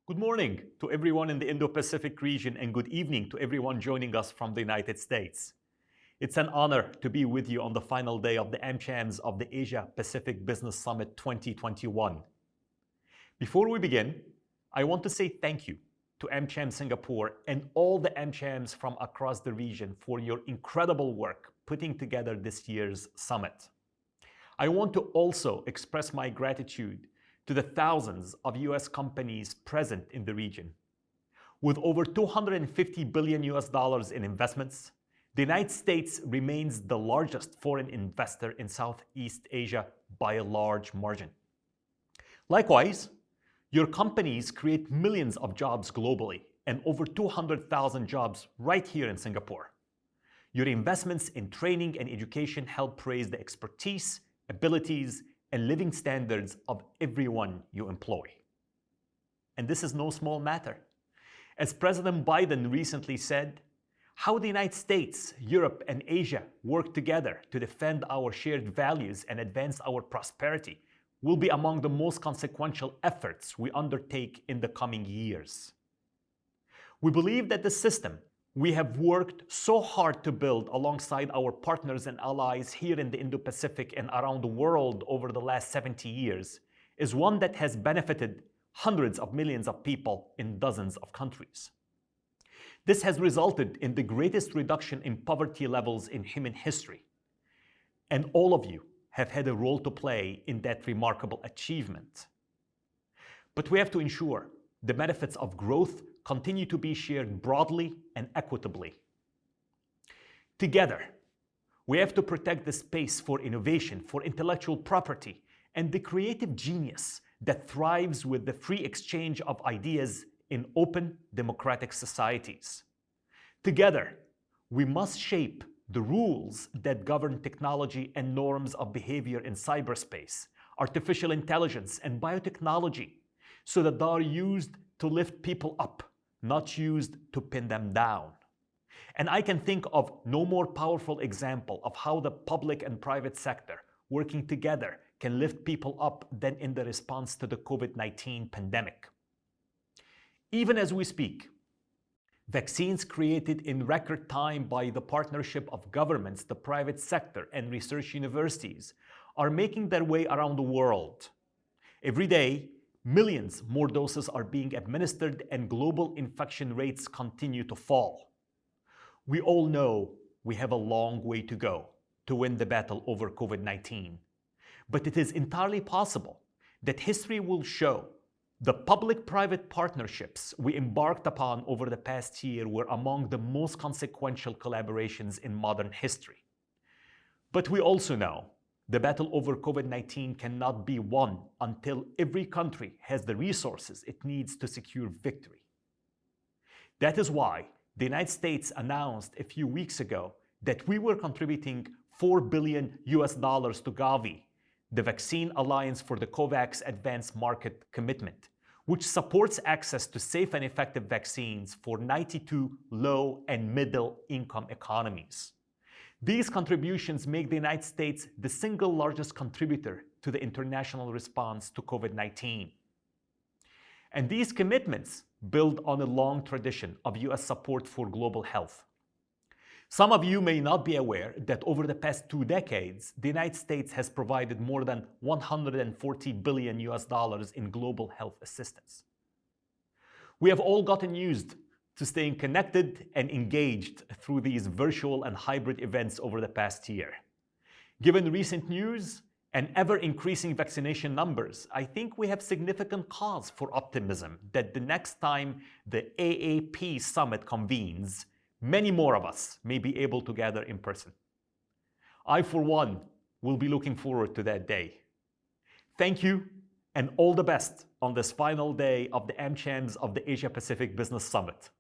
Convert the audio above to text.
Good morning to everyone in the Indo-Pacific region and good evening to everyone joining us from the United States. It's an honor to be with you on the final day of the AmChams of the Asia-Pacific Business Summit 2021. Before we begin, I want to say thank you to AmCham Singapore and all the AmChams from across the region for your incredible work putting together this year's summit. I want to also express my gratitude to the thousands of US companies present in the region. With over $250 billion in investments, the United States remains the largest foreign investor in Southeast Asia by a large margin. Likewise, your companies create millions of jobs globally and over 200,000 jobs right here in Singapore. Your investments in training and education help raise the expertise, abilities, and living standards of everyone you employ. And this is no small matter. As President Biden recently said, how the United States, Europe, and Asia work together to defend our shared values and advance our prosperity will be among the most consequential efforts we undertake in the coming years. We believe that the system we have worked so hard to build alongside our partners and allies here in the Indo-Pacific and around the world over the last 70 years is one that has benefited hundreds of millions of people in dozens of countries. This has resulted in the greatest reduction in poverty levels in human history, and all of you have had a role to play in that remarkable achievement. But we have to ensure the benefits of growth continue to be shared broadly and equitably. Together, we have to protect the space for innovation, for intellectual property, and the creative genius that thrives with the free exchange of ideas in open, democratic societies. Together, we must shape the rules that govern technology and norms of behavior in cyberspace, artificial intelligence, and biotechnology, so that they are used to lift people up, not used to pin them down. And I can think of no more powerful example of how the public and private sector working together can lift people up than in the response to the COVID-19 pandemic. Even as we speak, vaccines created in record time by the partnership of governments, the private sector, and research universities are making their way around the world. Every day, millions more doses are being administered and global infection rates continue to fall. We all know we have a long way to go to win the battle over COVID-19. But it is entirely possible that history will show the public-private partnerships we embarked upon over the past year were among the most consequential collaborations in modern history. But we also know the battle over COVID-19 cannot be won until every country has the resources it needs to secure victory. That is why the United States announced a few weeks ago that we were contributing $4 billion to Gavi, the Vaccine Alliance for the COVAX Advanced Market Commitment, which supports access to safe and effective vaccines for 92 low and middle income economies. These contributions make the United States the single largest contributor to the international response to COVID-19. And these commitments build on a long tradition of US support for global health. Some of you may not be aware that over the past 2 decades, the United States has provided more than $140 billion in global health assistance. We have all gotten used to staying connected and engaged through these virtual and hybrid events over the past year. Given recent news and ever-increasing vaccination numbers, I think we have significant cause for optimism that the next time the AAP Summit convenes, many more of us may be able to gather in person. I, for one, will be looking forward to that day. Thank you, and all the best on this final day of the AmChams of the Asia-Pacific Business Summit.